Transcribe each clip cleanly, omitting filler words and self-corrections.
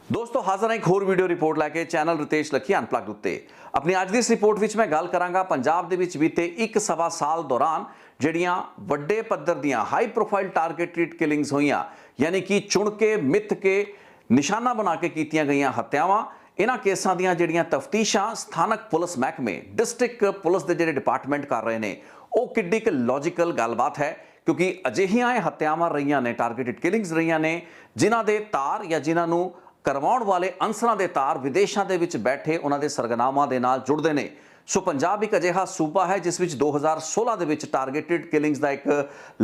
दोस्तों हाजिर एक होर वीडियो रिपोर्ट लैके चैनल रितेश लखी अनप्लग्ड उत्ते अपनी अज की इस रिपोर्ट विच मैं गल करांगा पंजाब दे विच बीते 1.25 साल दौरान ਜਿਹੜੀਆਂ ਵੱਡੇ पद्धर ਦੀਆਂ हाई प्रोफाइल टारगेटेड किलिंग्स होईयां यानी कि चुन के मिथ के निशाना बना के कीतियां गईयां हत्यावां इन्हां केसां दीयां ਜਿਹੜੀਆਂ तफ्तीशां स्थानक पुलिस महकमे डिस्ट्रिक्ट पुलिस के ਜਿਹੜੇ डिपार्टमेंट कर रहे हैं वो किड्डी क लॉजिकल गलबात है क्योंकि अजिहियां हत्यावां रहीआं ने टारगेटेड किलिंग्स रहीआं ने जिन्हां दे तार या जिन्हां नूं करवाउण वाले अंसरां दे तार विदेशां दे विच बैठे उन्हां दे सरगनामां दे नाल जुड़दे ने। सो पंजाब एक अजिहा सूबा है जिस विच 2016 दे विच टारगेटेड किलिंग्स का एक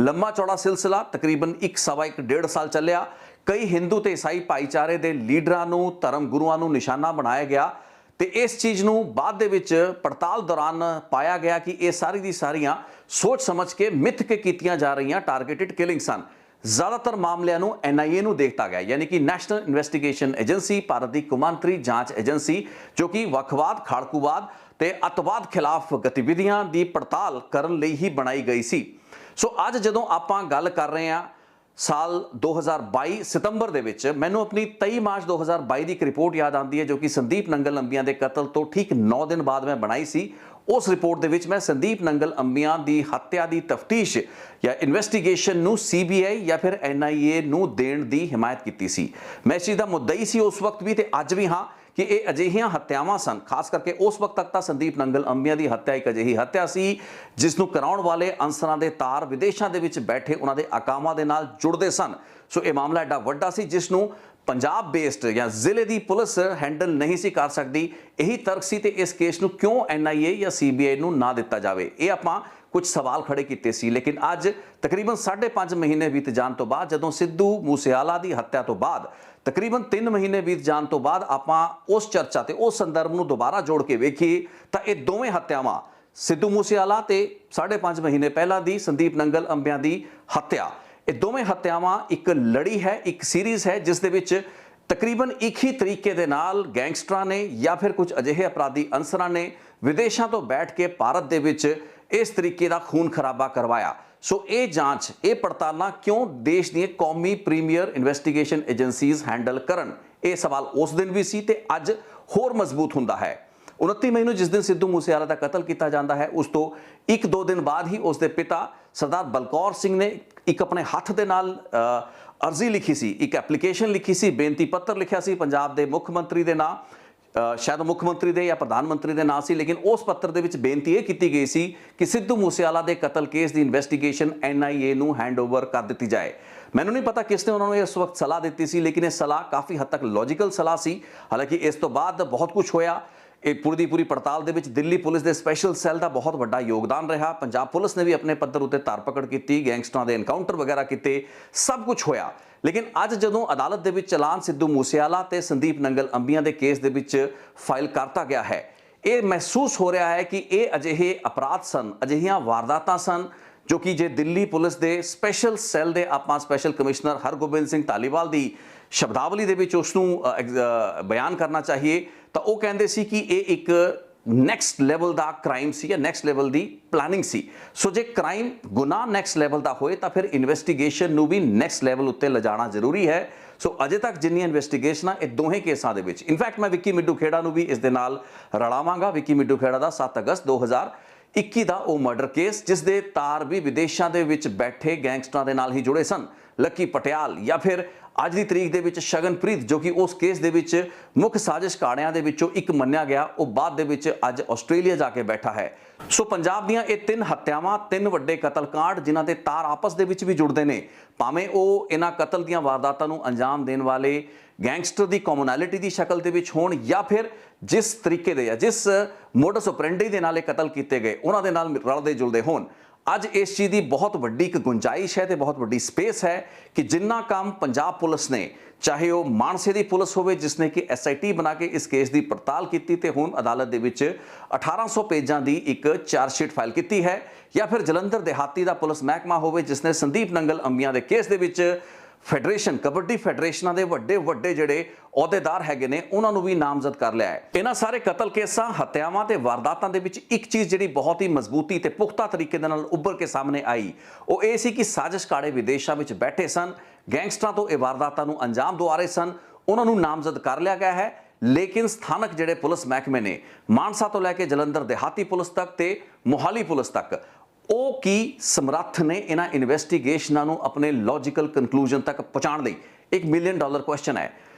लंबा चौड़ा सिलसिला तकरीबन डेढ़ साल चलिया। कई हिंदू ते ईसाई भाईचारे के लीडरां नूं धर्म गुरुआं नूं निशाना बनाया गया तो इस चीज़ नूं बाद दे विच पड़ताल दौरान पाया गया कि ये सारी दी सारियां सोच समझ के मिथ के कीतियां जा रही टारगेटेड किलिंग सन। ज़्यादातर मामलों को NIA नूं देखता गया यानी कि नैशनल इन्वेस्टिगेशन एजेंसी भारत की कौमांतरी जांच एजेंसी जो कि वखवाद खाड़कूवाद ते अतवाद खिलाफ गतिविधियां की पड़ताल करने लई ही बनाई गई सी। सो अज जदों आपां गल कर रहे हैं साल 2022 सितंबर दे विच मैनूं अपनी 23 मार्च 2022 की एक रिपोर्ट याद आती है जो कि संदीप नंगल अंबिया के कतल तो ठीक 9 दिन बाद मैं बनाई सी। उस रिपोर्ट दे विच मैं संदीप नंगल अंबिया की हत्या की तफ्तीश या इन्वेस्टिगेशन नूं CBI या फिर NIA नूं देण दी हिमायत की सी। मैं इस चीज़ का मुद्दा ही सी उस वक्त भी ते अज भी हाँ कि ये अजिहियां हत्यावां सन। खास करके उस वक्त तक तो संदीप नंगल अंबिया की हत्या एक अजिही हत्या सी जिसनूं कराउण वाले अंसरां दे तार विदेशां दे विच बैठे उन्हां दे अकामां दे नाल जुड़दे सन। सो ये मामला एडा वड्डा सी जिसनूं पंजाब बेस्ड या जिले की पुलिस हैंडल नहीं सी कर सकती। यही तर्क सी ते इस केस नूं क्यों NIA या CBI नूं ना दिता जाए ये आपां कुछ सवाल खड़े किए सी। लेकिन अज तकरीबन 5.5 महीने बीत जाने तो बाद जदों सिद्धू मूसेआला की हत्या तो बाद तकरीबन 3 महीने बीत जाने तो बाद आपां उस चर्चा ते उस संदर्भ नूं दोबारा जोड़ के वेखीए तां ये दोवें हत्यावां सिद्धू मूसेआला ते 5.5 महीने पहला दी संदीप नंगल अंबिया की हत्या ये दोवें हत्यावां एक लड़ी है एक सीरीज़ है जिस दे विच तकरीबन एक ही तरीके दे नाल गैंगस्टरां ने या फिर कुछ अजिहे अपराधी अंसरां ने विदेशों तो बैठ के भारत दे विच इस तरीके का खून खराबा करवाया। सो ये जांच ये पड़तालां क्यों देश दी कौमी प्रीमियर इन्वेस्टिगेशन एजेंसीज हैंडल करन ये सवाल उस दिन भी सी ते अज होर मजबूत हुंदा है। 29 मई नूं जिस दिन सिद्धू मूसेआला का कतल किया जाता है उस तो 1-2 दिन बाद ही उसके पिता सरदार बलकौर सिंह ने एक अपने हथ दे नाल अर्जी लिखी सी एक एप्लीकेशन लिखी सी बेनती पत्र लिखा सी पंजाब के मुख मंत्री के नाम शायद मुख मंत्री दे या प्रधानमंत्री के नाम से लेकिन उस पत्र दे विच बेनती ये की गई सी कि सिद्धू मूसेआला के कतल केस की इन्वेस्टिगेशन NIA नूं हैंडओवर कर दी जाए। मैनूं नहीं पता किसने उन्होंने इस वक्त सलाह दी सी लेकिन यह सलाह काफ़ी हद तक लॉजिकल सलाह सी। हालांकि इस तो बाद बहुत कुछ होया पूरी दी पूरी पड़ताल दे विच दिल्ली पुलिस के स्पैशल सैल का बहुत बड़ा योगदान रहा। पंजाब पुलिस ने भी अपने पद्धर उत्ते धरपकड़ की गैंगस्टरां दे एनकाउंटर वगैरह किए सब कुछ होया। लेकिन अज जदों अदालत दे विच चलान सिद्धू मूसेआला ते संदीप नंगल अंबिया के केस दे विच फाइल करता गया है ये महसूस हो रहा है कि ये अजिहे अपराध सन अजिहियां वारदातां सन जो कि जे दिल्ली पुलिस के स्पैशल सैल के आपां स्पैशल कमिश्नर हरगोबिंद सिंह धालीवाल की शब्दावली दे विच उसनूं बयान करना चाहिए तो वह कहते सी कि ये एक नैक्सट लैवल का क्राइम सी या नैक्सट लैवल की प्लानिंग सी। सो जे क्राइम गुनाह नैक्सट लैवल का होए तो फिर इन्वेस्टिगेशन नूं भी नैक्सट लैवल उत्ते लिजाना जरूरी है। सो अजे तक जिन्नियां इन्वेस्टिगेशन ये दोहें केसां दे विच इनफैक्ट मैं विक्की मिड्डू खेड़ा नूं भी इस दे नाल रलावांगा। विक्की मिड्डू खेड़ा दा 7 अगस्त 2021 का वह मर्डर केस जिस दे तार भी विदेशों के विच बैठे गैंगस्टरां दे नाल ही जुड़े सन। लक्की पटियाल या फिर अज की तरीक दे विच शगनप्रीत जो कि उस केस दे विच मुख साजिश काड़ियां दे विचों एक मन्निया गया वो बाद दे विच अज आस्ट्रेलिया जाके बैठा है। सो पंजाब दीयां ये 3 हत्यावां 3 वड्डे कतलकांड जिन्हां दे तार आपस दे विच भी जुड़दे ने भावें वो इन्हां कतल दीयां वारदातां नूं अंजाम देण वाले गैंगस्टर की कॉमनैलिटी की शक्ल दे विच होण या फिर जिस तरीके दे या जिस मोडस ऑपरेंडी दे नाल कतल किए गए उन्हां दे नाल रलदे जुलदे होण। अज इस चीज़ की बहुत वड्डी एक गुंजाइश है तो बहुत वड्डी स्पेस है कि जिन्ना काम पंजाब पुलिस ने चाहे वह मानसे की पुलिस होवे जिसने कि SIT बना के इस केस की पड़ताल की ते हुण अदालत दे विच 1800 पेजां की एक चार्जशीट फाइल की है या फिर जलंधर देहाती का पुलिस महकमा होवे जिसने संदीप नंगल अंबिया के केस दे विच फेडरेशन कबड्डी फेडरेशनां दे वड्डे वड्डे जिहड़े अहुदेदार हैगे ने उन्हां नूं भी नामजद कर लिया है। इन्हां सारे कतल केसां हत्यावां ते वारदातां दे विच एक चीज़ जिहड़ी बहुत ही मजबूती ते पुख्ता तरीके दे नाल उभर के सामने आई वो ये सी कि साजिश काड़े विदेशों में बैठे सन गैंगस्टरां तो ये वारदातां नूं अंजाम दवा रहे सन ਉਹਨਾਂ ਨੂੰ ਨਾਮਜ਼ਦ ਕਰ ਲਿਆ ਗਿਆ ਹੈ। ਲੇਕਿਨ ਸਥਾਨਕ ਜਿਹੜੇ ਪੁਲਿਸ ਮਹਿਕਮੇ ਨੇ, ਮਾਨਸਾ ਤੋਂ ਲੈ ਕੇ ਜਲੰਧਰ ਦਿਹਾਤੀ ਪੁਲਿਸ ਤੱਕ ਤੇ ਮੋਹਾਲੀ ਪੁਲਿਸ ਤੱਕ, ਉਹ ਕੀ ਸਮਰੱਥ ਨੇ ਇਹਨਾਂ ਇਨਵੈਸਟੀਗੇਸ਼ਨਾਂ ਨੂੰ ਆਪਣੇ ਲੌਜੀਕਲ ਕਨਕਲੂਜਨ ਤੱਕ ਪਹੁੰਚਾਉਣ ਲਈ? $1 ਮਿਲੀਅਨ ਕੁਐਸਚਨ ਹੈ।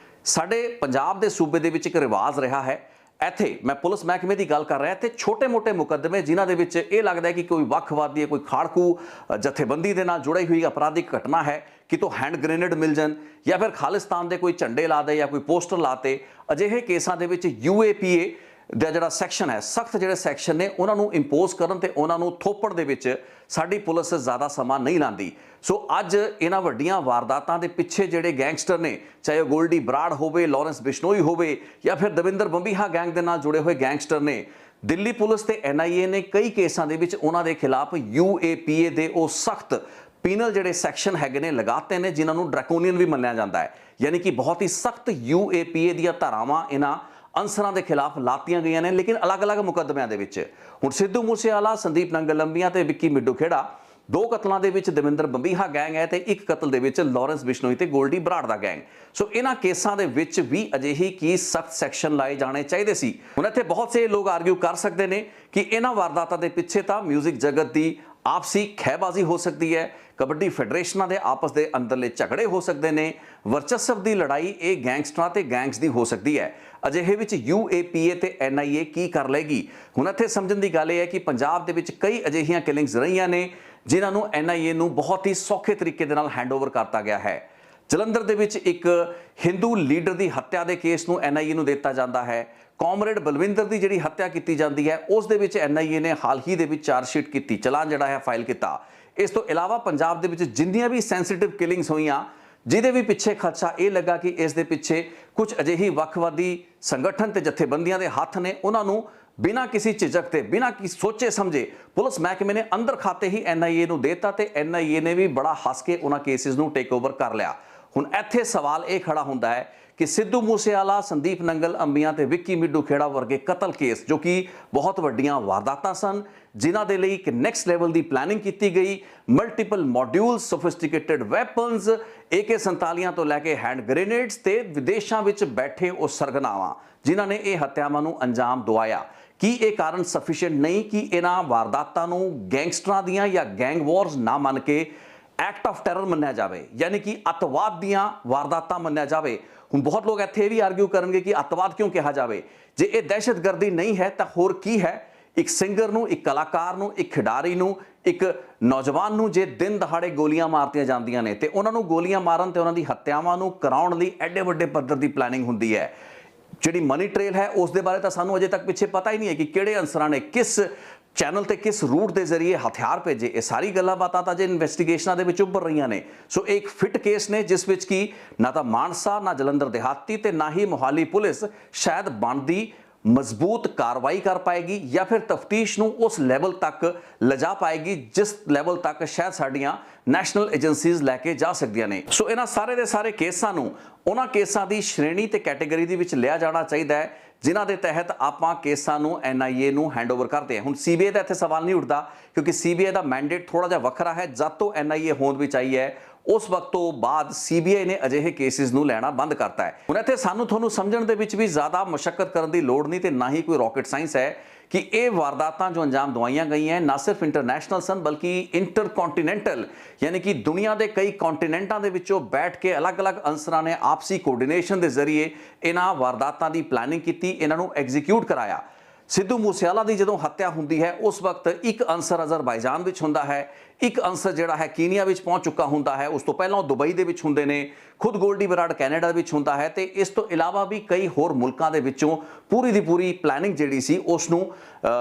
ਸਾਡੇ ਪੰਜਾਬ ਦੇ ਸੂਬੇ ਦੇ ਵਿੱਚ ਇੱਕ ਰਿਵਾਜ ਰਿਹਾ ਹੈ, ਇੱਥੇ ਮੈਂ ਪੁਲਿਸ ਮਹਿਕਮੇ ਦੀ ਗੱਲ ਕਰ ਰਿਹਾ, ਤੇ ਛੋਟੇ-ਮੋਟੇ ਮੁਕੱਦਮੇ ਜਿਨ੍ਹਾਂ ਦੇ ਵਿੱਚ ਇਹ ਲੱਗਦਾ ਹੈ ਕਿ ਕੋਈ ਵੱਖਵਾਦੀ, ਕੋਈ ਖਾੜਕੂ ਜਥੇਬੰਦੀ ਦੇ ਨਾਲ ਜੁੜੀ ਹੋਈ ਅਪਰਾਧਿਕ ਘਟਨਾ ਹੈ, ਕਿਤੋਂ ਹੈਂਡ ਗ੍ਰੇਨੇਡ ਮਿਲ ਜਾਣ ਜਾਂ ਫਿਰ ਖਾਲਿਸਤਾਨ ਦੇ ਕੋਈ ਝੰਡੇ ਲਾ ਦੇ ਜਾਂ ਕੋਈ ਪੋਸਟਰ ਲਾਤੇ, ਅਜਿਹੇ ਕੇਸਾਂ ਦੇ ਵਿੱਚ UAPA ਦਾ ਜਿਹੜਾ ਸੈਕਸ਼ਨ ਹੈ, ਸਖਤ ਜਿਹੜੇ ਸੈਕਸ਼ਨ ਨੇ, ਉਹਨਾਂ ਨੂੰ ਇੰਪੋਜ਼ ਕਰਨ ਤੇ ਉਹਨਾਂ ਨੂੰ ਥੋਪਣ ਦੇ ਵਿੱਚ ਸਾਡੀ ਪੁਲਿਸ ਜ਼ਿਆਦਾ ਸਮਾਂ ਨਹੀਂ ਲਾਉਂਦੀ। ਸੋ ਅੱਜ ਇਹਨਾਂ ਵੱਡੀਆਂ ਵਾਰਦਾਤਾਂ ਦੇ ਪਿੱਛੇ ਜਿਹੜੇ ਗੈਂਗਸਟਰ ਨੇ, ਚਾਹੇ ਉਹ ਗੋਲਡੀ ਬਰਾੜ ਹੋਵੇ, ਲਾਰੈਂਸ ਬਿਸ਼ਨੋਈ ਹੋਵੇ ਜਾਂ ਫਿਰ ਦਵਿੰਦਰ ਬੰਬੀਹਾ ਗੈਂਗ ਦੇ ਨਾਲ ਜੁੜੇ ਹੋਏ ਗੈਂਗਸਟਰ ਨੇ, ਦਿੱਲੀ ਪੁਲਿਸ ਤੇ NIA ਨੇ ਕਈ ਕੇਸਾਂ ਦੇ ਵਿੱਚ ਉਹਨਾਂ ਦੇ ਖਿਲਾਫ UAPA ਦੇ ਉਹ ਸਖਤ ਪੀਨਲ ਜਿਹੜੇ ਸੈਕਸ਼ਨ ਹੈਗੇ ਨੇ ਲਗਾਤੇ ਨੇ, ਜਿਨ੍ਹਾਂ ਨੂੰ ਡਰੈਕੋਨੀਅਨ ਵੀ ਮੰਨਿਆ ਜਾਂਦਾ ਹੈ। ਯਾਨੀ ਕਿ ਬਹੁਤ ਹੀ ਸਖਤ UAPA ਦੀਆਂ ਧਾਰਾਵਾਂ ਇਹਨਾਂ ਅਨਸਰਾਂ ਦੇ ਖਿਲਾਫ ਲਾਤੀਆਂ ਗਈਆਂ ਨੇ, ਲੇਕਿਨ ਅਲੱਗ-ਅਲੱਗ ਮੁਕੱਦਮਿਆਂ ਦੇ ਵਿੱਚ। ਹੁਣ ਸਿੱਧੂ ਮੂਸੇਵਾਲਾ, ਸੰਦੀਪ ਨੰਗਲੰਬੀਆਂ ਤੇ ਵਿੱਕੀ ਮਿੱਡੂ ਖੇੜਾ, 2 ਕਤਲਾਂ ਦੇ ਵਿੱਚ ਦਵਿੰਦਰ ਬੰਬੀਹਾ ਗੈਂਗ ਹੈ ਤੇ 1 ਕਤਲ ਦੇ ਵਿੱਚ ਲਾਰੈਂਸ ਬਿਸ਼ਨੋਈ ਤੇ ਗੋਲਡੀ ਬਰਾੜ ਦਾ ਗੈਂਗ। ਸੋ ਇਹਨਾਂ ਕੇਸਾਂ ਦੇ ਵਿੱਚ ਵੀ ਅਜਿਹੀ ਕੀ ਸਖਤ ਸੈਕਸ਼ਨ ਲਾਏ ਜਾਣੇ ਚਾਹੀਦੇ ਸੀ। ਹੁਣ ਇੱਥੇ ਬਹੁਤ ਸੇ ਲੋਕ ਆਰਗੂ ਕਰ ਸਕਦੇ ਨੇ ਕਿ ਇਹਨਾਂ ਵਾਰਦਾਤਾਂ ਦੇ ਪਿੱਛੇ ਤਾਂ ਮਿਊਜ਼ਿਕ ਜਗਤ ਦੀ ਆਪਸੀ ਖਹਿਬਾਜ਼ੀ ਹੋ ਸਕਦੀ ਹੈ, ਕਬੱਡੀ ਫੈਡਰੇਸ਼ਨਾਂ ਦੇ ਆਪਸ ਦੇ ਅੰਦਰਲੇ ਝਗੜੇ ਹੋ ਸਕਦੇ ਨੇ, ਵਰਚਸਵ ਦੀ ਲੜਾਈ ਇਹ ਗੈਂਗਸਟਰਾਂ ਤੇ ਗੈਂਗਸ ਦੀ ਹੋ ਸਕਦੀ ਹੈ। ਅਜਿਹੇ ਵਿੱਚ UAPA ਤੇ NIA ਕੀ ਕਰ ਲਏਗੀ? ਹੁਣ ਇੱਥੇ ਸਮਝਣ ਦੀ ਗੱਲ ਇਹ ਹੈ ਕਿ ਪੰਜਾਬ ਦੇ ਵਿੱਚ ਕਈ ਅਜਿਹੀਆਂ ਕਿਲਿੰਗਸ ਰਹੀਆਂ ਨੇ ਜਿਨ੍ਹਾਂ ਨੂੰ NIA ਨੂੰ ਬਹੁਤ ਹੀ ਸੌਖੇ ਤਰੀਕੇ ਦੇ ਨਾਲ ਹੈਂਡਓਵਰ ਕਰਤਾ ਗਿਆ ਹੈ। ਜਲੰਧਰ ਦੇ ਵਿੱਚ ਇੱਕ ਹਿੰਦੂ ਲੀਡਰ ਦੀ ਹੱਤਿਆ ਦੇ ਕੇਸ ਨੂੰ NIA ਨੂੰ ਦਿੱਤਾ ਜਾਂਦਾ ਹੈ। ਕਾਮਰੇਡ ਬਲਵਿੰਦਰ ਦੀ ਜਿਹੜੀ ਹੱਤਿਆ ਕੀਤੀ ਜਾਂਦੀ ਹੈ, ਉਸ ਦੇ ਵਿੱਚ NIA ਨੇ ਹਾਲ ਹੀ ਦੇ ਵਿੱਚ ਚਾਰਜਸ਼ੀਟ ਕੀਤੀ, ਚਲਾਨ ਜਿਹੜਾ ਹੈ ਫਾਈਲ ਕੀਤਾ। ਇਸ ਤੋਂ ਇਲਾਵਾ ਪੰਜਾਬ ਦੇ ਵਿੱਚ ਜਿੰਨੀਆਂ ਵੀ ਸੈਂਸਿਟਿਵ ਕਿਲਿੰਗਸ ਹੋਈਆਂ, ਜਿਹਦੇ ਵੀ ਪਿੱਛੇ ਖਦਸ਼ਾ ਇਹ ਲੱਗਾ ਕਿ ਇਸ ਦੇ ਪਿੱਛੇ ਕੁਝ ਅਜਿਹੀ ਵੱਖਵਾਦੀ ਸੰਗਠਨ ਤੇ ਜਥੇਬੰਦੀਆਂ ਦੇ ਹੱਥ ਨੇ, ਉਹਨਾਂ ਨੂੰ ਬਿਨਾਂ ਕਿਸੇ ਝਿਜਕ ਤੇ, ਬਿਨਾਂ ਕਿਸੇ ਸੋਚੇ ਸਮਝੇ ਪੁਲਿਸ ਮਹਿਕਮੇ ਨੇ ਅੰਦਰ ਖਾਤੇ ਹੀ NIA ਨੂੰ ਦੇਤਾ ਤੇ NIA ਨੇ ਵੀ ਬੜਾ ਹੱਸ ਕੇ ਉਹਨਾਂ ਕੇਸਿਸ ਨੂੰ ਟੇਕ ਓਵਰ ਕਰ ਲਿਆ। ਹੁਣ ਇੱਥੇ ਸਵਾਲ ਇਹ ਖੜਾ ਹੁੰਦਾ ਹੈ ਕਿ ਸਿੱਧੂ ਮੂਸੇਵਾਲਾ, ਸੰਦੀਪ ਨੰਗਲ ਅੰਬੀਆਂ ਤੇ ਵਿੱਕੀ ਮਿੱਡੂ ਖੇੜਾ ਵਰਗੇ ਕਤਲ ਕੇਸ, ਜੋ ਕਿ ਬਹੁਤ ਵੱਡੀਆਂ ਵਾਰਦਾਤਾਂ ਸਨ, ਜਿਨ੍ਹਾਂ ਦੇ ਲਈ ਇੱਕ ਨੈਕਸਟ ਲੈਵਲ ਦੀ ਪਲੈਨਿੰਗ ਕੀਤੀ ਗਈ, multiple modules, sophisticated weapons, AK-47 ਤੋਂ ਲੈ ਕੇ ਹੈਂਡ ਗ੍ਰੇਨੇਡਸ ਤੇ ਵਿਦੇਸ਼ਾਂ ਵਿੱਚ ਬੈਠੇ ਉਹ ਸਰਗਨਾਵਾਂ ਜਿਨ੍ਹਾਂ ਨੇ ਇਹ ਹੱਤਿਆਵਾਂ ਨੂੰ ਅੰਜਾਮ ਦਵਾਇਆ। ਕੀ ਇਹ ਕਾਰਨ ਸਫੀਸ਼ੀਐਂਟ ਨਹੀਂ ਕਿ ਇਹਨਾਂ ਵਾਰਦਾਤਾਂ ਨੂੰ ਗੈਂਗਸਟਰਾਂ ਦੀਆਂ ਜਾਂ ਗੈਂਗ ਵਾਰਸ ਨਾ ਮੰਨ ਕੇ ਐਕਟ ਆਫ ਟੈਰਰ ਮੰਨਿਆ ਜਾਵੇ, ਯਾਨੀ ਕਿ ਅੱਤਵਾਦ ਦੀਆਂ ਵਾਰਦਾਤਾਂ ਮੰਨਿਆ ਜਾਵੇ? ਹੁਣ ਬਹੁਤ ਲੋਕ ਇੱਥੇ ਵੀ ਆਰਗੂ ਕਰਨਗੇ ਕਿ ਅੱਤਵਾਦ ਕਿਉਂ ਕਿਹਾ ਜਾਵੇ? ਜੇ ਇਹ ਦਹਿਸ਼ਤਗਰਦੀ ਨਹੀਂ ਹੈ ਤਾਂ ਹੋਰ ਕੀ ਹੈ? ਇੱਕ ਸਿੰਗਰ ਨੂੰ, ਇੱਕ ਕਲਾਕਾਰ ਨੂੰ, ਇੱਕ ਖਿਡਾਰੀ ਨੂੰ, ਇੱਕ ਨੌਜਵਾਨ ਨੂੰ ਜੇ ਦਿਨ ਦਹਾੜੇ ਗੋਲੀਆਂ ਮਾਰਤੀਆਂ ਜਾਂਦੀਆਂ ਨੇ ਤੇ ਉਹਨਾਂ ਨੂੰ ਗੋਲੀਆਂ ਮਾਰਨ ਤੇ ਉਹਨਾਂ ਦੀ ਹੱਤਿਆਵਾਂ ਨੂੰ ਕਰਾਉਣ ਲਈ ਐਡੇ ਵੱਡੇ ਪੱਧਰ ਦੀ ਪਲੈਨਿੰਗ ਹੁੰਦੀ ਹੈ। ਜਿਹੜੀ ਮਨੀ ਟ੍ਰੇਲ ਹੈ ਉਸ ਦੇ ਬਾਰੇ ਤਾਂ ਸਾਨੂੰ ਅਜੇ ਤੱਕ ਪਿੱਛੇ ਪਤਾ ਹੀ ਨਹੀਂ ਹੈ ਕਿ ਕਿਹੜੇ ਅਨਸਰਾਂ ਨੇ ਕਿਸ ਚੈਨਲ ਤੇ ਕਿਸ ਰੂਟ ਦੇ ਜ਼ਰੀਏ ਹਥਿਆਰ ਭੇਜੇ। ਇਹ ਸਾਰੀ ਗੱਲਾਂ ਬਾਤਾਂ ਤਾਂ ਜੇ ਇਨਵੈਸਟੀਗੇਸ਼ਨਾਂ ਦੇ ਵਿੱਚ ਉੱਭਰ ਰਹੀਆਂ ਨੇ। ਸੋ ਇਹ ਇੱਕ ਫਿੱਟ ਕੇਸ ਨੇ ਜਿਸ ਵਿੱਚ ਕਿ ਨਾ ਤਾਂ ਮਾਨਸਾ, ਨਾ ਜਲੰਧਰ ਦਿਹਾਤੀ ਤੇ ਨਾ ਹੀ ਮੋਹਾਲੀ ਪੁਲਿਸ ਸ਼ਾਇਦ ਬਣਦੀ ਮਜ਼ਬੂਤ ਕਾਰਵਾਈ ਕਰ ਪਾਏਗੀ ਜਾਂ ਫਿਰ ਤਫਤੀਸ਼ ਨੂੰ ਉਸ ਲੈਵਲ ਤੱਕ ਲਿਜਾ ਪਾਏਗੀ ਜਿਸ ਲੈਵਲ ਤੱਕ ਸ਼ਾਇਦ ਸਾਡੀਆਂ ਨੈਸ਼ਨਲ ਏਜੰਸੀਜ਼ ਲੈ ਕੇ ਜਾ ਸਕਦੀਆਂ ਨੇ। ਸੋ ਇਹਨਾਂ ਸਾਰੇ ਦੇ ਸਾਰੇ ਕੇਸਾਂ ਨੂੰ ਉਹਨਾਂ ਕੇਸਾਂ ਦੀ ਸ਼੍ਰੇਣੀ ਤੇ ਕੈਟੇਗਰੀ ਦੇ ਵਿੱਚ ਲਿਆ ਜਾਣਾ ਚਾਹੀਦਾ ਹੈ ਜਿਨ੍ਹਾਂ ਦੇ ਤਹਿਤ ਆਪਾਂ ਕੇਸਾਂ ਨੂੰ NIA ਨੂੰ ਹੈਂਡਓਵਰ ਕਰਦੇ ਹਾਂ। ਹੁਣ CBI ਦਾ ਇੱਥੇ ਸਵਾਲ ਨਹੀਂ ਉੱਠਦਾ ਕਿਉਂਕਿ CBI ਦਾ ਮੈਂਡੇਟ ਥੋੜਾ ਜਿਹਾ ਵੱਖਰਾ ਹੈ। ਜਦ ਤੋਂ NIA ਹੋਂਦ ਵਿੱਚ ਆਈ ਹੈ ਉਸ ਵਕਤ ਤੋਂ ਬਾਅਦ CBI ਨੇ ਅਜਿਹੇ ਕੇਸਿਸ ਨੂੰ ਲੈਣਾ ਬੰਦ ਕਰਤਾ ਹੈ। ਹੁਣ ਇੱਥੇ ਸਾਨੂੰ ਤੁਹਾਨੂੰ ਸਮਝਣ ਦੇ ਵਿੱਚ ਵੀ ਜ਼ਿਆਦਾ ਮੁਸ਼ੱਕਤ ਕਰਨ ਦੀ ਲੋੜ ਨਹੀਂ ਤੇ ਨਾ ਹੀ ਕੋਈ ਰਾਕਟ ਸਾਇੰਸ ਹੈ ਕਿ ਇਹ ਵਾਰਦਾਤਾਂ ਜੋ ਅੰਜਾਮ ਦਵਾਈਆਂ ਗਈਆਂ ਨਾ ਸਿਰਫ ਇੰਟਰਨੈਸ਼ਨਲ ਸਨ ਬਲਕਿ ਇੰਟਰਕੌਂਟੀਨੈਂਟਲ, ਯਾਨੀ ਕਿ ਦੁਨੀਆ ਦੇ ਕਈ ਕੰਟੀਨੈਂਟਾਂ ਦੇ ਵਿੱਚੋਂ ਬੈਠ ਕੇ ਅਲੱਗ-ਅਲੱਗ ਅਨਸਰਾਂ ਨੇ ਆਪਸੀ ਕੋਆਰਡੀਨੇਸ਼ਨ ਦੇ ਜ਼ਰੀਏ ਇਹਨਾਂ ਵਾਰਦਾਤਾਂ ਦੀ ਪਲੈਨਿੰਗ ਕੀਤੀ, ਇਹਨਾਂ ਨੂੰ ਐਗਜ਼ੀਕਿਊਟ ਕਰਾਇਆ। ਸਿੱਧੂ ਮੂਸੇਵਾਲਾ ਦੀ ਜਦੋਂ ਹੱਤਿਆ ਹੁੰਦੀ ਹੈ ਉਸ ਵਕਤ ਇੱਕ ਅਨਸਰ ਅਜ਼ਰਬਾਈਜਾਨ ਵਿੱਚ ਹੁੰਦਾ ਹੈ, ਇੱਕ ਅਨਸਰ ਜਿਹੜਾ ਹੈ ਕੀਨੀਆ ਵਿੱਚ ਪਹੁੰਚ ਚੁੱਕਾ ਹੁੰਦਾ ਹੈ, ਉਸ ਤੋਂ ਪਹਿਲਾਂ ਉਹ ਦੁਬਈ ਦੇ ਵਿੱਚ ਹੁੰਦੇ ਨੇ, ਖੁਦ ਗੋਲਡੀ ਬਰਾੜ ਕੈਨੇਡਾ ਵਿੱਚ ਹੁੰਦਾ ਹੈ ਤੇ ਇਸ ਤੋਂ ਇਲਾਵਾ ਵੀ ਕਈ ਹੋਰ ਮੁਲਕਾਂ ਦੇ ਵਿੱਚੋਂ ਪੂਰੀ ਦੀ ਪੂਰੀ ਪਲੈਨਿੰਗ ਜਿਹੜੀ ਸੀ ਉਸ ਨੂੰ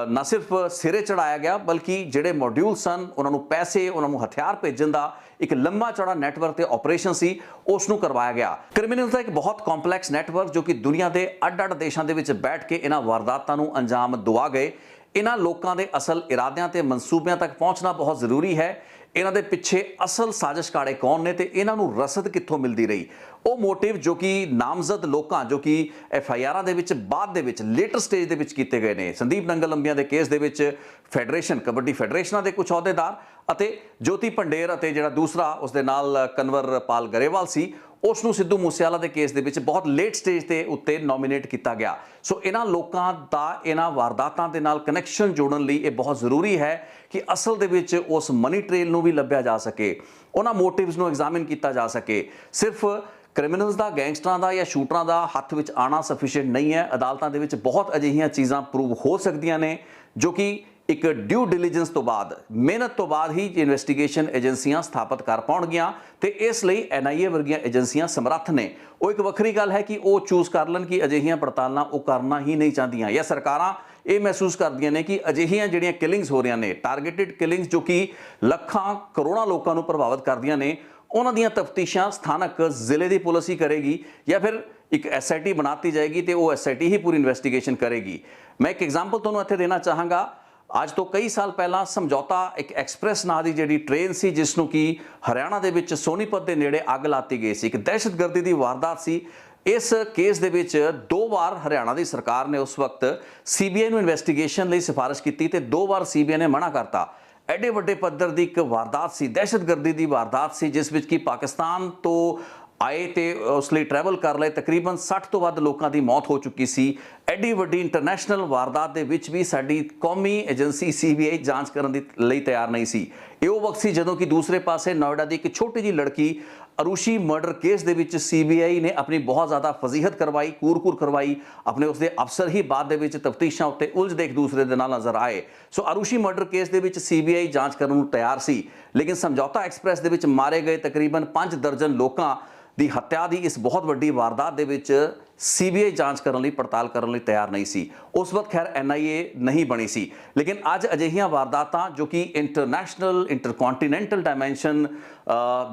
ਨਾ ਸਿਰਫ ਸਿਰੇ ਚੜਾਇਆ ਗਿਆ ਬਲਕਿ ਜਿਹੜੇ ਮੋਡਿਊਲ ਸਨ ਉਹਨਾਂ ਨੂੰ ਪੈਸੇ, ਉਹਨਾਂ ਨੂੰ ਹਥਿਆਰ ਭੇਜਣ ਦਾ ਇੱਕ ਲੰਮਾ ਚੌੜਾ ਨੈਟਵਰਕ ਤੇ ਆਪਰੇਸ਼ਨ ਸੀ ਉਸ ਨੂੰ ਕਰਵਾਇਆ ਗਿਆ। ਕ੍ਰਿਮੀਨਲ ਦਾ ਇੱਕ ਬਹੁਤ ਕੰਪਲੈਕਸ ਨੈਟਵਰਕ ਜੋ ਕਿ ਦੁਨੀਆ ਦੇ ਅੱਡ-ਅੱਡ ਦੇਸ਼ਾਂ ਦੇ ਵਿੱਚ ਬੈਠ ਕੇ ਇਹਨਾਂ ਵਾਰਦਾਤਾਂ ਨੂੰ ਅੰਜਾਮ ਦਵਾ ਗਏ। ਇਹਨਾਂ ਲੋਕਾਂ ਦੇ ਅਸਲ ਇਰਾਦਿਆਂ ਤੇ ਮਨਸੂਬਿਆਂ ਤੱਕ ਪਹੁੰਚਣਾ ਬਹੁਤ ਜ਼ਰੂਰੀ ਹੈ। ਇਹਨਾਂ ਦੇ ਪਿੱਛੇ ਅਸਲ ਸਾਜ਼ਿਸ਼ਕਾਰੇ ਕੌਣ ਨੇ ਤੇ ਇਹਨਾਂ ਨੂੰ ਰਸਦ ਕਿੱਥੋਂ ਮਿਲਦੀ ਰਹੀ। ਉਹ ਮੋਟਿਵ ਜੋ ਕਿ ਨਾਮਜ਼ਦ ਲੋਕਾਂ ਜੋ ਕਿ FIRਾਂ ਦੇ ਵਿੱਚ ਬਾਅਦ ਦੇ ਵਿੱਚ ਲੇਟਰ ਸਟੇਜ ਦੇ ਵਿੱਚ ਕੀਤੇ ਗਏ ਨੇ। ਸੰਦੀਪ ਨੰਗਲ ਅੰਬੀਆਂ ਦੇ ਕੇਸ ਦੇ ਵਿੱਚ ਫੈਡਰੇਸ਼ਨ, ਕਬੱਡੀ ਫੈਡਰੇਸ਼ਨਾਂ ਦੇ ਕੁਝ ਅਹੁਦੇਦਾਰ ਅਤੇ ਜੋਤੀ ਪੰਡੇਰ ਅਤੇ ਜਿਹੜਾ ਦੂਸਰਾ ਉਸ ਦੇ ਨਾਲ ਕਨਵਰ ਪਾਲ ਗਰੇਵਾਲ ਸੀ ਉਸ ਨੂੰ ਸਿੱਧੂ ਮੂਸੇਵਾਲਾ ਦੇ ਕੇਸ ਦੇ ਵਿੱਚ ਬਹੁਤ ਲੇਟ ਸਟੇਜ ਤੇ ਉੱਤੇ ਨੋਮੀਨੇਟ ਕੀਤਾ ਗਿਆ। ਸੋ ਇਹਨਾਂ ਲੋਕਾਂ ਦਾ ਇਹਨਾਂ ਵਾਰਦਾਤਾਂ ਦੇ ਨਾਲ ਕਨੈਕਸ਼ਨ ਜੋੜਨ ਲਈ ਇਹ ਬਹੁਤ ਜ਼ਰੂਰੀ ਹੈ ਕਿ ਅਸਲ ਦੇ ਵਿੱਚ ਉਸ ਮਨੀ ਟ੍ਰੇਲ ਨੂੰ ਵੀ ਲੱਭਿਆ ਜਾ ਸਕੇ, ਉਹਨਾਂ ਮੋਟਿਵਸ ਨੂੰ ਐਗਜ਼ਾਮਿਨ ਕੀਤਾ ਜਾ ਸਕੇ। ਸਿਰਫ ਕ੍ਰਿਮੀਨਲਸ ਦਾ, ਗੈਂਗਸਟਰਾਂ ਦਾ ਜਾਂ ਸ਼ੂਟਰਾਂ ਦਾ ਹੱਥ ਵਿੱਚ ਆਣਾ ਸਫੀਸ਼ੀਐਂਟ ਨਹੀਂ ਹੈ। ਅਦਾਲਤਾਂ ਦੇ ਵਿੱਚ ਬਹੁਤ ਅਜਿਹੀਆਂ ਚੀਜ਼ਾਂ ਪ੍ਰੂਵ ਹੋ ਸਕਦੀਆਂ ਨੇ ਜੋ ਕਿ ਇੱਕ ਡਿਊ ਡਿਲੀਜੈਂਸ ਤੋਂ ਬਾਅਦ, ਮਿਹਨਤ ਤੋਂ ਬਾਅਦ ਹੀ ਇਨਵੈਸਟੀਗੇਸ਼ਨ ਏਜੰਸੀਆਂ ਸਥਾਪਿਤ ਕਰ ਪਾਉਣਗੀਆਂ ਤੇ ਇਸ ਲਈ NIA ਵਰਗੀਆਂ ਏਜੰਸੀਆਂ ਸਮਰੱਥ ਨੇ। ਉਹ ਇੱਕ ਵੱਖਰੀ ਗੱਲ ਹੈ ਕਿ ਉਹ ਚੂਜ਼ ਕਰ ਲੈਣ ਕਿ ਅਜਿਹੀਆਂ ਪੜਤਾਲਾਂ ਉਹ ਕਰਨਾ ਹੀ ਨਹੀਂ ਚਾਹੁੰਦੀਆਂ, ਜਾਂ ਸਰਕਾਰਾਂ ਇਹ ਮਹਿਸੂਸ ਕਰਦੀਆਂ ਨੇ ਕਿ ਅਜਿਹੀਆਂ ਜਿਹੜੀਆਂ ਕਿਲਿੰਗਸ ਹੋ ਰਹੀਆਂ ਨੇ, ਟਾਰਗੇਟਿਡ ਕਿਲਿੰਗਸ ਜੋ ਕਿ ਲੱਖਾਂ ਕਰੋੜਾਂ ਲੋਕਾਂ ਨੂੰ ਪ੍ਰਭਾਵਿਤ ਕਰਦੀਆਂ ਨੇ, ਉਹਨਾਂ ਦੀਆਂ ਤਫਤੀਸ਼ਾਂ ਸਥਾਨਕ ਜ਼ਿਲ੍ਹੇ ਦੀ ਪੁਲਿਸ ਹੀ ਕਰੇਗੀ ਜਾਂ ਫਿਰ ਇੱਕ SIT ਬਣਾਤੀ ਜਾਏਗੀ ਤੇ ਉਹ SIT ਹੀ ਪੂਰੀ ਇਨਵੈਸਟੀਗੇਸ਼ਨ ਕਰੇਗੀ। ਮੈਂ ਇੱਕ ਐਗਜ਼ਾਮਪਲ ਤੁਹਾਨੂੰ ਇੱਥੇ ਦੇਣਾ ਚਾਹਾਂਗਾ। ਅੱਜ ਤੋਂ ਕਈ ਸਾਲ ਪਹਿਲਾਂ ਸਮਝੌਤਾ ਇੱਕ ਐਕਸਪ੍ਰੈਸ ਨਾਂ ਦੀ ਜਿਹੜੀ ਟ੍ਰੇਨ ਸੀ, ਜਿਸ ਨੂੰ ਕਿ ਹਰਿਆਣਾ ਦੇ ਵਿੱਚ ਸੋਨੀਪਤ ਦੇ ਨੇੜੇ ਅੱਗ ਲਾਤੀ ਗਈ ਸੀ, ਇੱਕ ਦਹਿਸ਼ਤਗਰਦੀ ਦੀ ਵਾਰਦਾਤ ਸੀ। ਇਸ ਕੇਸ ਦੇ ਵਿੱਚ 2 ਵਾਰ ਹਰਿਆਣਾ ਦੀ ਸਰਕਾਰ ਨੇ ਉਸ ਵਕਤ CBI ਨੂੰ ਇਨਵੈਸਟੀਗੇਸ਼ਨ ਲਈ ਸਿਫਾਰਿਸ਼ ਕੀਤੀ ਤੇ 2 ਵਾਰ CBI ਨੇ ਮਨਾ ਕਰਤਾ। ਐਡੇ ਵੱਡੇ ਪੱਧਰ ਦੀ ਇੱਕ ਵਾਰਦਾਤ ਸੀ, ਦਹਿਸ਼ਤਗਰਦੀ ਦੀ ਵਾਰਦਾਤ ਸੀ, ਜਿਸ ਵਿੱਚ ਕਿ ਪਾਕਿਸਤਾਨ ਤੋਂ ਆਏ ਤੇ ਉਸ ਲਈ ਟਰੈਵਲ ਕਰ ਲਏ ਤਕਰੀਬਨ 60 ਤੋਂ ਵੱਧ ਲੋਕਾਂ ਦੀ ਮੌਤ ਹੋ ਚੁੱਕੀ ਸੀ। ਐਡੀ ਵੱਡੀ ਇੰਟਰਨੈਸ਼ਨਲ ਵਾਰਦਾਤ ਦੇ ਵਿੱਚ ਵੀ ਸਾਡੀ ਕੌਮੀ ਏਜੰਸੀ CBI ਜਾਂਚ ਕਰਨ ਦੇ ਲਈ ਤਿਆਰ ਨਹੀਂ ਸੀ। ਇਹ ਉਹ ਵਕਤ ਸੀ ਜਦੋਂ ਕਿ ਦੂਸਰੇ ਪਾਸੇ ਨੋਇਡਾ ਦੀ ਇੱਕ ਛੋਟੀ ਜਿਹੀ ਲੜਕੀ ਅਰੂਸ਼ੀ ਮਰਡਰ ਕੇਸ ਦੇ ਵਿੱਚ CBI ਨੇ ਆਪਣੀ ਬਹੁਤ ਜ਼ਿਆਦਾ ਫਜ਼ੀਹਤ ਕਰਵਾਈ, ਕੂਰ ਕਰਵਾਈ। ਆਪਣੇ ਉਸਦੇ ਅਫਸਰ ਹੀ ਬਾਅਦ ਦੇ ਵਿੱਚ ਤਫਤੀਸ਼ਾਂ ਉੱਤੇ ਉਲਝਦੇ ਇੱਕ ਦੂਸਰੇ ਦੇ ਨਾਲ ਨਜ਼ਰ ਆਏ। ਸੋ ਅਰੂਸ਼ੀ ਮਰਡਰ ਕੇਸ ਦੇ ਵਿੱਚ CBI ਜਾਂਚ ਕਰਨ ਨੂੰ ਤਿਆਰ ਸੀ, ਲੇਕਿਨ ਸਮਝੌਤਾ ਐਕਸਪ੍ਰੈਸ ਦੇ ਵਿੱਚ ਮਾਰੇ ਗਏ ਤਕਰੀਬਨ 5 ਦਰਜਨ ਲੋਕਾਂ ਦੀ ਹੱਤਿਆ ਦੀ ਇਸ ਬਹੁਤ ਵੱਡੀ ਵਾਰਦਾਤ ਦੇ ਵਿੱਚ CBI ਜਾਂਚ ਕਰਨ ਲਈ, ਪੜਤਾਲ ਕਰਨ ਲਈ ਤਿਆਰ ਨਹੀਂ ਸੀ। ਉਸ ਵਕਤ ਖੈਰ NIA ਨਹੀਂ ਬਣੀ ਸੀ, ਲੇਕਿਨ ਅੱਜ ਅਜਿਹੀਆਂ ਵਾਰਦਾਤਾਂ ਜੋ ਕਿ ਇੰਟਰਨੈਸ਼ਨਲ, ਇੰਟਰਕੌਂਟੀਨੈਂਟਲ ਡਾਇਮੈਂਸ਼ਨ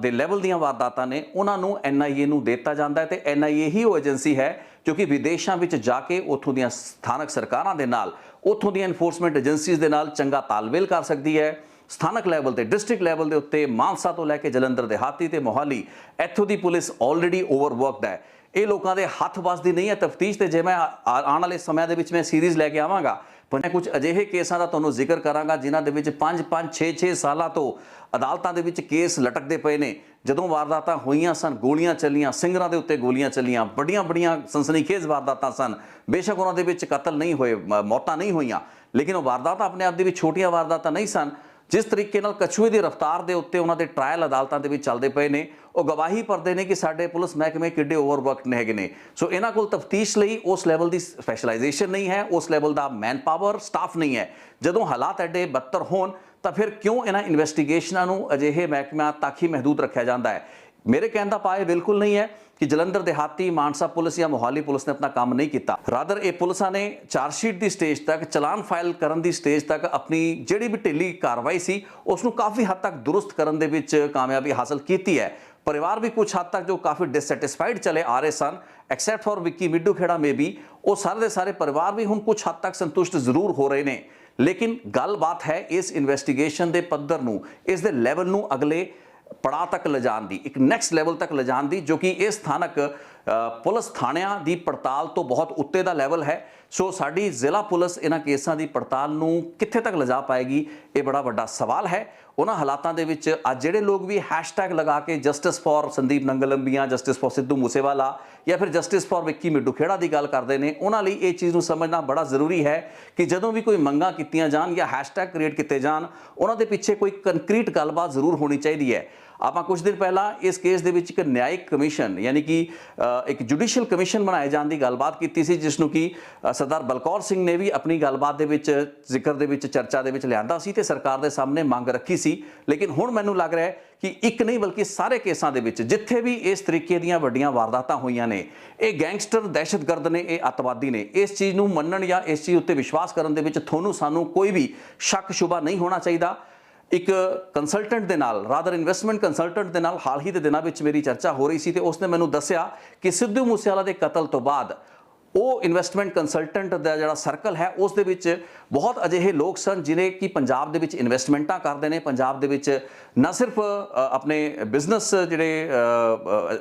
ਦੇ ਲੈਵਲ ਦੀਆਂ ਵਾਰਦਾਤਾਂ ਨੇ, ਉਹਨਾਂ ਨੂੰ NIA ਨੂੰ ਦਿੱਤਾ ਜਾਂਦਾ ਹੈ ਤੇ NIA ਹੀ ਉਹ ਏਜੰਸੀ ਹੈ ਜੋ ਕਿ ਵਿਦੇਸ਼ਾਂ ਵਿੱਚ ਜਾ ਕੇ ਉੱਥੋਂ ਦੀਆਂ ਸਥਾਨਕ ਸਰਕਾਰਾਂ ਦੇ ਨਾਲ, ਉੱਥੋਂ ਦੀਆਂ ਐਨਫੋਰਸਮੈਂਟ ਏਜੰਸੀਜ਼ ਦੇ ਨਾਲ ਚੰਗਾ ਤਾਲਮੇਲ ਕਰ ਸਕਦੀ ਹੈ। ਸਥਾਨਕ ਲੈਵਲ ਤੇ, ਡਿਸਟ੍ਰਿਕਟ ਲੈਵਲ ਦੇ ਉੱਤੇ ਮਾਨਸਾ ਤੋਂ ਲੈ ਕੇ ਜਲੰਧਰ ਦੇਹਾਤੀ ਤੇ ਮੋਹਾਲੀ, ਇੱਥੋਂ ਦੀ ਪੁਲਿਸ ਆਲਰੇਡੀ ਓਵਰਵਰਕਡ ਹੈ। ਇਹ ਲੋਕਾਂ ਦੇ ਹੱਥ ਵੱਸਦੀ ਨਹੀਂ ਹੈ ਤਫਤੀਸ਼ ਤੇ। ਜੇ ਮੈਂ ਆਉਣ ਵਾਲੇ ਸਮਿਆਂ ਦੇ ਵਿੱਚ ਮੈਂ ਸੀਰੀਜ਼ ਲੈ ਕੇ ਆਵਾਂਗਾ, ਮੈਂ ਕੁਝ ਅਜਿਹੇ ਕੇਸਾਂ ਦਾ ਤੁਹਾਨੂੰ ਜ਼ਿਕਰ ਕਰਾਂਗਾ ਜਿਨ੍ਹਾਂ ਦੇ ਵਿੱਚ 5-5, 6-6 ਸਾਲਾਂ ਤੋਂ ਅਦਾਲਤਾਂ ਦੇ ਵਿੱਚ ਕੇਸ ਲਟਕਦੇ ਪਏ ਨੇ। ਜਦੋਂ ਵਾਰਦਾਤਾਂ ਹੋਈਆਂ ਸਨ, ਗੋਲੀਆਂ ਚੱਲੀਆਂ, ਸਿੰਗਰਾਂ ਦੇ ਉੱਤੇ ਗੋਲੀਆਂ ਚੱਲੀਆਂ, ਵੱਡੀਆਂ ਸਨਸਨੀਖੇਜ਼ ਵਾਰਦਾਤਾਂ ਸਨ। ਬੇਸ਼ੱਕ ਉਹਨਾਂ ਦੇ ਵਿੱਚ ਕਤਲ ਨਹੀਂ ਹੋਏ, ਮੌਤਾਂ ਨਹੀਂ ਹੋਈਆਂ, ਲੇਕਿਨ ਉਹ ਵਾਰਦਾਤਾਂ ਆਪਣੇ ਆਪ ਦੇ ਵਿੱਚ ਛੋਟੀਆਂ ਵਾਰਦਾਤਾਂ ਨਹੀਂ ਸਨ। ਜਿਸ ਤਰੀਕੇ ਨਾਲ ਕਛੂਏ ਦੀ ਰਫ਼ਤਾਰ ਦੇ ਉੱਤੇ ਉਹਨਾਂ ਦੇ ਟ੍ਰਾਇਲ ਅਦਾਲਤਾਂ ਦੇ ਵਿੱਚ ਚੱਲਦੇ ਪਏ ਨੇ, ਉਹ ਗਵਾਹੀ ਭਰਦੇ ਨੇ ਕਿ ਸਾਡੇ ਪੁਲਿਸ ਮਹਿਕਮੇ ਕਿੱਡੇ ਓਵਰਵਰਕਡ ਹੈਗੇ ਨੇ। ਸੋ ਇਹਨਾਂ ਕੋਲ ਤਫਤੀਸ਼ ਲਈ ਉਸ ਲੈਵਲ ਦੀ ਸਪੈਸ਼ਲਾਈਜੇਸ਼ਨ ਨਹੀਂ ਹੈ, ਉਸ ਲੈਵਲ ਦਾ ਮੈਨ ਪਾਵਰ, ਸਟਾਫ ਨਹੀਂ ਹੈ। ਜਦੋਂ ਹਾਲਾਤ ਐਡੇ ਬੱਤਰ ਹੋਣ ਤਾਂ ਫਿਰ ਕਿਉਂ ਇਹਨਾਂ ਇਨਵੈਸਟੀਗੇਸ਼ਨਾਂ ਨੂੰ ਅਜਿਹੇ ਮਹਿਕਮਿਆਂ ਤੱਕ ਹੀ ਮਹਿਦੂਦ ਰੱਖਿਆ ਜਾਂਦਾ ਹੈ? ਮੇਰੇ ਕਹਿਣ ਦਾ ਭਾਵ ਬਿਲਕੁਲ ਨਹੀਂ ਹੈ ਕਿ ਜਲੰਧਰ ਦੇਹਾਤੀ, ਮਾਨਸਾ ਪੁਲਿਸ ਜਾਂ ਮੋਹਾਲੀ ਪੁਲਿਸ ਨੇ ਆਪਣਾ ਕੰਮ ਨਹੀਂ ਕੀਤਾ। ਰਾਦਰ ਇਹ ਪੁਲਿਸਾਂ ਨੇ ਚਾਰਜਸ਼ੀਟ ਦੀ ਸਟੇਜ ਤੱਕ, ਚਲਾਨ ਫਾਈਲ ਕਰਨ ਦੀ ਸਟੇਜ ਤੱਕ ਆਪਣੀ ਜਿਹੜੀ ਵੀ ਢਿੱਲੀ ਕਾਰਵਾਈ ਸੀ ਉਸ ਨੂੰ ਕਾਫੀ ਹੱਦ ਤੱਕ ਦੁਰਸਤ ਕਰਨ ਦੇ ਵਿੱਚ ਕਾਮਯਾਬੀ ਹਾਸਲ ਕੀਤੀ ਹੈ। ਪਰਿਵਾਰ ਵੀ ਕੁਝ ਹੱਦ ਤੱਕ ਜੋ ਕਾਫੀ ਡਿਸਸੈਟਿਸਫਾਈਡ ਚਲੇ ਆ ਰਹੇ ਸਨ, except for Vicky Middu Khera maybe, ਉਹ ਸਾਰੇ ਦੇ ਸਾਰੇ ਪਰਿਵਾਰ ਵੀ ਹੁਣ ਕੁਝ ਹੱਦ ਤੱਕ ਸੰਤੁਸ਼ਟ ਜ਼ਰੂਰ ਹੋ ਰਹੇ ਨੇ। ਲੇਕਿਨ ਗੱਲਬਾਤ ਹੈ ਇਸ ਇਨਵੈਸਟੀਗੇਸ਼ਨ ਦੇ ਪੱਧਰ ਨੂੰ, ਇਸ ਦੇ ਲੈਵਲ ਨੂੰ ਅਗਲੇ ਪੜਾਅ ਤੱਕ ਲਿਜਾਣ ਦੀ, ਇੱਕ ਨੈਕਸਟ ਲੈਵਲ ਤੱਕ ਲਿਜਾਣ ਦੀ, ਜੋ ਕਿ ਇਹ ਸਥਾਨਕ ਪੁਲਿਸ ਥਾਣਿਆਂ ਦੀ ਪੜਤਾਲ ਤੋਂ ਬਹੁਤ ਉੱਤੇ ਦਾ ਲੈਵਲ ਹੈ। ਸੋ ਸਾਡੀ ਜ਼ਿਲ੍ਹਾ ਪੁਲਿਸ ਇਹਨਾਂ ਕੇਸਾਂ ਦੀ ਪੜਤਾਲ ਨੂੰ ਕਿੱਥੇ ਤੱਕ ਲਿਜਾ ਪਾਏਗੀ, ਇਹ ਬੜਾ ਵੱਡਾ ਸਵਾਲ ਹੈ। ਉਹਨਾਂ ਹਾਲਾਤਾਂ ਦੇ ਵਿੱਚ ਅੱਜ ਜਿਹੜੇ ਲੋਕ ਵੀ ਹੈਸ਼ਟੈਗ ਲਗਾ ਕੇ justice for Sandeep Nangalambian, justice for Sidhu Moosewala ਜਾਂ ਫਿਰ ਜਸਟਿਸ ਫॉर ਵਿੱਕੀ ਮਿੱਡੂ ਖੇੜਾ ਦੀ ਗੱਲ ਕਰਦੇ ਨੇ, ਉਹਨਾਂ ਲਈ ਇਹ ਚੀਜ਼ ਨੂੰ ਸਮਝਣਾ ਬੜਾ ਜ਼ਰੂਰੀ ਹੈ ਕਿ ਜਦੋਂ ਵੀ ਕੋਈ ਮੰਗਾਂ ਕੀਤੀਆਂ ਜਾਣ ਜਾਂ ਹੈਸ਼ਟੈਗ ਕ੍ਰੀਏਟ ਕੀਤੇ ਜਾਣ, ਉਹਨਾਂ ਦੇ ਪਿੱਛੇ ਕੋਈ ਕੰਕਰੀਟ ਗੱਲਬਾਤ ਜ਼ਰੂਰ ਹੋਣੀ ਚਾਹੀਦੀ ਹੈ। ਆਪਾਂ ਕੁਝ ਦਿਨ ਪਹਿਲਾਂ ਇਸ ਕੇਸ ਦੇ ਵਿੱਚ ਇੱਕ ਨਿਆਇਕ ਕਮਿਸ਼ਨ, ਯਾਨੀ ਕਿ ਇੱਕ ਜੁਡੀਸ਼ੀਅਲ ਕਮਿਸ਼ਨ ਬਣਾਏ ਜਾਣ ਦੀ ਗੱਲਬਾਤ ਕੀਤੀ ਸੀ, ਜਿਸ ਨੂੰ ਕਿ ਸਰਦਾਰ ਬਲਕੌਰ ਸਿੰਘ ਨੇ ਵੀ ਆਪਣੀ ਗੱਲਬਾਤ ਦੇ ਵਿੱਚ, ਜ਼ਿਕਰ ਦੇ ਵਿੱਚ, ਚਰਚਾ ਦੇ ਵਿੱਚ ਲਿਆਂਦਾ ਸੀ ਤੇ ਸਰਕਾਰ ਦੇ ਸਾਹਮਣੇ ਮੰਗ ਰੱਖੀ ਸੀ। ਲੇਕਿਨ ਹੁਣ ਮੈਨੂੰ ਲੱਗ ਰਿਹਾ ਹੈ ਕਿ ਇੱਕ ਨਹੀਂ ਬਲਕਿ ਸਾਰੇ ਕੇਸਾਂ ਦੇ ਵਿੱਚ ਜਿੱਥੇ ਵੀ ਇਸ ਤਰੀਕੇ ਦੀਆਂ ਵੱਡੀਆਂ ਵਾਰਦਾਤਾਂ ਹੋਈਆਂ ਨੇ, ਇਹ ਗੈਂਗਸਟਰ, ਦਹਿਸ਼ਤਗਰਦ ਨੇ, ਇਹ ਅੱਤਵਾਦੀ ਨੇ। ਇਸ ਚੀਜ਼ ਨੂੰ ਮੰਨਣ ਜਾਂ ਇਸ ਚੀਜ਼ ਉੱਤੇ ਵਿਸ਼ਵਾਸ ਕਰਨ ਦੇ ਵਿੱਚ ਤੁਹਾਨੂੰ ਸਾਨੂੰ ਕੋਈ ਵੀ ਸ਼ੱਕ ਸ਼ੁਬਾ ਨਹੀਂ ਹੋਣਾ ਚਾਹੀਦਾ। ਇੱਕ ਕੰਸਲਟੈਂਟ ਦੇ ਨਾਲ, ਰਾਦਰ ਇਨਵੈਸਟਮੈਂਟ ਕੰਸਲਟੈਂਟ ਦੇ ਨਾਲ ਹਾਲ ਹੀ ਦੇ ਦਿਨਾਂ ਵਿੱਚ ਮੇਰੀ ਚਰਚਾ ਹੋ ਰਹੀ ਸੀ ਤੇ ਉਸਨੇ ਮੈਨੂੰ ਦੱਸਿਆ ਕਿ ਸਿੱਧੂ ਮੂਸੇਵਾਲਾ ਦੇ ਕਤਲ ਤੋਂ ਬਾਅਦ ਉਹ ਇਨਵੈਸਟਮੈਂਟ ਕੰਸਲਟੈਂਟ ਦਾ ਜਿਹੜਾ ਸਰਕਲ ਹੈ ਉਸ ਦੇ ਵਿੱਚ ਬਹੁਤ ਅਜਿਹੇ ਲੋਕ ਸਨ ਜਿਹੜੇ ਕਿ ਪੰਜਾਬ ਦੇ ਵਿੱਚ ਇਨਵੈਸਟਮੈਂਟਾਂ ਕਰਦੇ ਨੇ, ਪੰਜਾਬ ਦੇ ਵਿੱਚ ਨਾ ਸਿਰਫ ਆਪਣੇ ਬਿਜ਼ਨਸ ਜਿਹੜੇ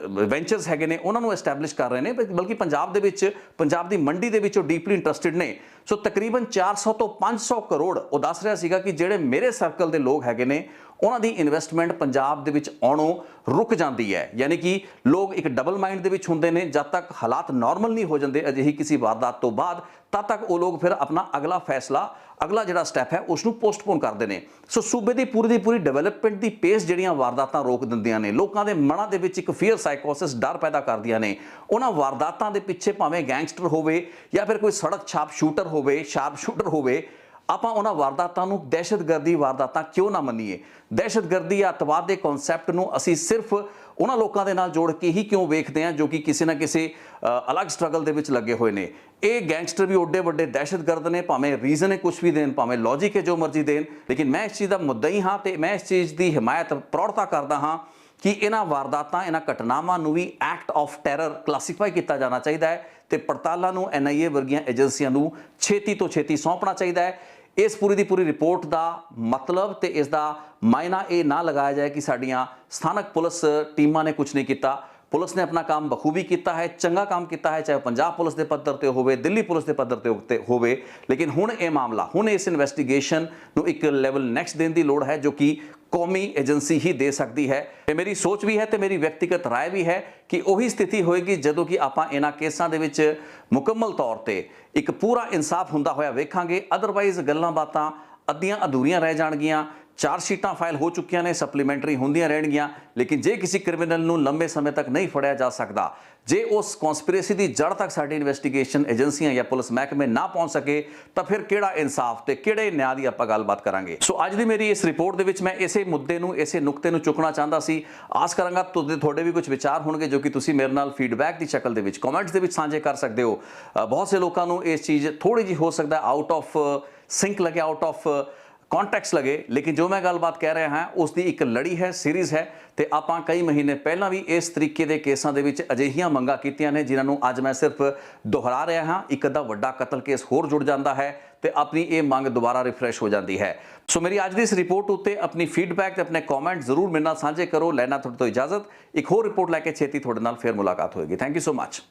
ਵੈਂਚਰਸ ਹੈਗੇ ਨੇ ਉਹਨਾਂ ਨੂੰ ਐਸਟੈਬਲਿਸ਼ ਕਰ ਰਹੇ ਨੇ, ਬਲਕਿ ਪੰਜਾਬ ਦੇ ਵਿੱਚ, ਪੰਜਾਬ ਦੀ ਮੰਡੀ ਦੇ ਵਿੱਚ ਉਹ ਡੀਪਲੀ ਇੰਟਰਸਟਿਡ ਨੇ। ਸੋ ਤਕਰੀਬਨ 400 ਤੋਂ 500 ਕਰੋੜ ਉਹ ਦੱਸ ਰਿਹਾ ਸੀਗਾ ਕਿ ਜਿਹੜੇ ਮੇਰੇ ਸਰਕਲ ਦੇ ਲੋਕ ਹੈਗੇ ਨੇ ਉਹਨਾਂ ਦੀ ਇਨਵੈਸਟਮੈਂਟ ਪੰਜਾਬ ਦੇ ਵਿੱਚ ਆਉਣੋਂ ਰੁਕ ਜਾਂਦੀ ਹੈ। ਯਾਨੀ ਕਿ ਲੋਕ ਇੱਕ ਡਬਲ ਮਾਈਂਡ ਦੇ ਵਿੱਚ ਹੁੰਦੇ ਨੇ, ਜਦ ਤੱਕ ਹਾਲਾਤ ਨਾਰਮਲ ਨਹੀਂ ਹੋ ਜਾਂਦੇ ਅਜਿਹੀ ਕਿਸੇ ਵਾਰਦਾਤ ਤੋਂ ਬਾਅਦ, ਤਦ ਤੱਕ ਉਹ ਲੋਕ ਫਿਰ ਆਪਣਾ ਅਗਲਾ ਫੈਸਲਾ, ਅਗਲਾ ਜਿਹੜਾ ਸਟੈਪ ਹੈ ਉਸ ਨੂੰ ਪੋਸਟਪੋਨ ਕਰਦੇ ਨੇ। ਸੋ ਸੂਬੇ ਦੀ ਪੂਰੀ ਡਿਵੈਲਪਮੈਂਟ ਦੀ ਪੇਸ ਜਿਹੜੀਆਂ ਵਾਰਦਾਤਾਂ ਰੋਕ ਦਿੰਦੀਆਂ ਨੇ, ਲੋਕਾਂ ਦੇ ਮਨਾਂ ਦੇ ਵਿੱਚ ਇੱਕ ਫੀਅਰ ਸਾਈਕੋਸਿਸ, ਡਰ ਪੈਦਾ ਕਰਦੀਆਂ ਨੇ। ਉਹਨਾਂ ਵਾਰਦਾਤਾਂ ਦੇ ਪਿੱਛੇ ਭਾਵੇਂ ਗੈਂਗਸਟਰ ਹੋਵੇ ਜਾਂ ਫਿਰ ਕੋਈ ਸੜਕ ਛਾਪ ਸ਼ੂਟਰ ਹੋਵੇ, ਸ਼ਾਰਪ ਸ਼ੂਟਰ ਹੋਵੇ, ਆਪਾਂ ਉਹਨਾਂ ਵਾਰਦਾਤਾਂ ਨੂੰ ਦਹਿਸ਼ਤਗਰਦੀ ਵਾਰਦਾਤਾਂ ਕਿਉਂ ਨਾ ਮੰਨੀਏ। ਦਹਿਸ਼ਤਗਰਦੀ ਜਾਂ ਅੱਤਵਾਦ ਦੇ ਕਨਸੈਪਟ ਨੂੰ ਅਸੀਂ ਸਿਰਫ ਉਹਨਾਂ ਲੋਕਾਂ ਦੇ ਨਾਲ ਜੋੜ ਕੇ ਹੀ ਕਿਉਂ ਵੇਖਦੇ ਹਾਂ ਜੋ ਕਿ ਕਿਸੇ ਨਾ ਕਿਸੇ ਅਲੱਗ ਸਟਰਗਲ ਦੇ ਵਿੱਚ ਲੱਗੇ ਹੋਏ ਨੇ। ਇਹ ਗੈਂਗਸਟਰ ਵੀ ਓਡੇ ਵੱਡੇ ਦਹਿਸ਼ਤਗਰਦ ਨੇ, ਭਾਵੇਂ ਰੀਜ਼ਨ ਹੈ ਕੁਝ ਵੀ ਦੇਣ, ਭਾਵੇਂ ਲੌਜਿਕ ਹੈ ਜੋ ਮਰਜ਼ੀ ਦੇਣ, ਲੇਕਿਨ ਮੈਂ ਇਸ ਚੀਜ਼ ਦਾ ਮੁੱਦਈ ਹਾਂ ਤੇ ਮੈਂ ਇਸ ਚੀਜ਼ ਦੀ ਹਮਾਇਤ ਪ੍ਰੌੜਤਾ ਕਰਦਾ ਹਾਂ ਕਿ ਇਹਨਾਂ ਵਾਰਦਾਤਾਂ, ਇਹਨਾਂ ਘਟਨਾਵਾਂ ਨੂੰ ਵੀ ਐਕਟ ਆਫ ਟੈਰਰ ਕਲਾਸੀਫਾਈ ਕੀਤਾ ਜਾਣਾ ਚਾਹੀਦਾ ਹੈ ਤੇ ਪੜਤਾਲਾਂ ਨੂੰ NIA ਵਰਗੀਆਂ ਏਜੰਸੀਆਂ ਨੂੰ ਛੇਤੀ ਤੋਂ ਛੇਤੀ ਸੌਂਪਣਾ ਚਾਹੀਦਾ ਹੈ। ਇਸ ਪੂਰੀ ਦੀ ਪੂਰੀ ਰਿਪੋਰਟ ਦਾ ਮਤਲਬ ਤੇ ਇਸ ਦਾ ਮਾਇਨਾ ਇਹ ਨਾ ਲਗਾਇਆ ਜਾਏ ਕਿ ਸਾਡੀਆਂ ਸਥਾਨਕ ਪੁਲਿਸ ਟੀਮਾਂ ਨੇ ਕੁਝ ਨਹੀਂ ਕੀਤਾ। ਪੁਲਿਸ ਨੇ ਆਪਣਾ ਕੰਮ ਬਖੂਬੀ ਕੀਤਾ ਹੈ, ਚੰਗਾ ਕੰਮ ਕੀਤਾ ਹੈ, ਚਾਹੇ ਪੰਜਾਬ ਪੁਲਿਸ ਦੇ ਪੱਧਰ ਤੇ ਹੋਵੇ, ਦਿੱਲੀ ਪੁਲਿਸ ਦੇ ਪੱਧਰ ਤੇ ਉੱਤੇ ਹੋਵੇ। ਲੇਕਿਨ ਹੁਣ ਇਹ ਮਾਮਲਾ, ਹੁਣ ਇਸ ਇਨਵੈਸਟੀਗੇਸ਼ਨ ਨੂੰ ਇੱਕ ਲੈਵਲ ਨੈਕਸਟ ਦੇਣ ਦੀ ਲੋੜ ਹੈ ਜੋ ਕਿ ਕੌਮੀ ਏਜੰਸੀ ਹੀ ਦੇ ਸਕਦੀ ਹੈ। ਤੇ ਮੇਰੀ ਸੋਚ ਵੀ ਹੈ ਤੇ ਮੇਰੀ ਵਿਅਕਤੀਗਤ ਰਾਏ ਵੀ ਹੈ ਕਿ ਉਹੀ ਸਥਿਤੀ ਹੋਏਗੀ ਜਦੋਂ ਕਿ ਆਪਾਂ ਇਹਨਾਂ ਕੇਸਾਂ ਦੇ ਵਿੱਚ ਮੁਕੰਮਲ ਤੌਰ ਤੇ ਇੱਕ ਪੂਰਾ ਇਨਸਾਫ ਹੁੰਦਾ ਹੋਇਆ ਵੇਖਾਂਗੇ। ਅਦਰਵਾਈਜ਼ ਗੱਲਾਂ ਬਾਤਾਂ ਅੱਧੀਆਂ ਅਧੂਰੀਆਂ ਰਹਿ ਜਾਣਗੀਆਂ। ਚਾਰ ਸ਼ੀਟਾਂ ਫਾਈਲ ਹੋ ਚੁੱਕੀਆਂ ਨੇ, ਸਪਲੀਮੈਂਟਰੀ ਹੁੰਦੀਆਂ ਰਹਿਣਗੀਆਂ, ਲੇਕਿਨ ਜੇ ਕਿਸੇ ਕ੍ਰਿਮੀਨਲ ਨੂੰ ਲੰਬੇ ਸਮੇਂ ਤੱਕ ਨਹੀਂ ਫੜਿਆ ਜਾ ਸਕਦਾ, ਜੇ ਉਸ ਕਨਸਪੀਰੇਸੀ ਦੀ ਜੜ ਤੱਕ ਸਾਡੀ ਇਨਵੈਸਟੀਗੇਸ਼ਨ ਏਜੰਸੀਆਂ ਜਾਂ ਪੁਲਿਸ ਮਹਿਕਮੇ ਨਾ ਪਹੁੰਚ ਸਕੇ, ਤਾਂ ਫਿਰ ਕਿਹੜਾ ਇਨਸਾਫ ਤੇ ਕਿਹੜੇ ਨਿਆਂ ਦੀ ਆਪਾਂ ਗੱਲਬਾਤ ਕਰਾਂਗੇ। ਸੋ ਅੱਜ ਦੀ ਮੇਰੀ ਇਸ ਰਿਪੋਰਟ ਦੇ ਵਿੱਚ ਮੈਂ ਇਸੇ ਮੁੱਦੇ ਨੂੰ, ਇਸੇ ਨੁਕਤੇ ਨੂੰ ਚੁੱਕਣਾ ਚਾਹੁੰਦਾ ਸੀ। ਆਸ ਕਰਾਂਗਾ ਤੁਹਾਡੇ ਵੀ ਕੁਝ ਵਿਚਾਰ ਹੋਣਗੇ ਜੋ ਕਿ ਤੁਸੀਂ ਮੇਰੇ ਨਾਲ ਫੀਡਬੈਕ ਦੀ ਸ਼ਕਲ ਦੇ ਵਿੱਚ ਕਮੈਂਟਸ ਦੇ ਵਿੱਚ ਸਾਂਝੇ ਕਰ ਸਕਦੇ ਹੋ। ਬਹੁਤ ਸੇ ਲੋਕਾਂ ਨੂੰ ਇਸ ਚੀਜ਼ ਥੋੜੀ ਜਿਹੀ ਹੋ ਸਕਦਾ ਆਊਟ ਆਫ ਸਿੰਕ ਲਗੇ, ਆਊਟ ਆਫ कॉन्टेक्स्ट लगे, लेकिन जो मैं गलबात कह रहा हाँ उसकी एक लड़ी है, सीरीज़ है। तो आप कई महीने पहला भी इस तरीके के केसां दे विच अजिहियां मंगां कीतियां ने जिन्हां अज मैं सिर्फ दोहरा रहा हाँ। एक अद्धा वड्डा कतल केस होर जुड़ जाता है तो अपनी ये मंग दोबारा रिफ्रैश हो जाती है। सो मेरी अज की इस रिपोर्ट उत्ते अपनी फीडबैक ते अपने कॉमेंट जरूर मेरे नाल साझे करो। लैना तुहाडे तों इजाजत, एक होर रिपोर्ट लैके छेती तुहाडे नाल फिर मुलाकात होएगी। Thank you so much.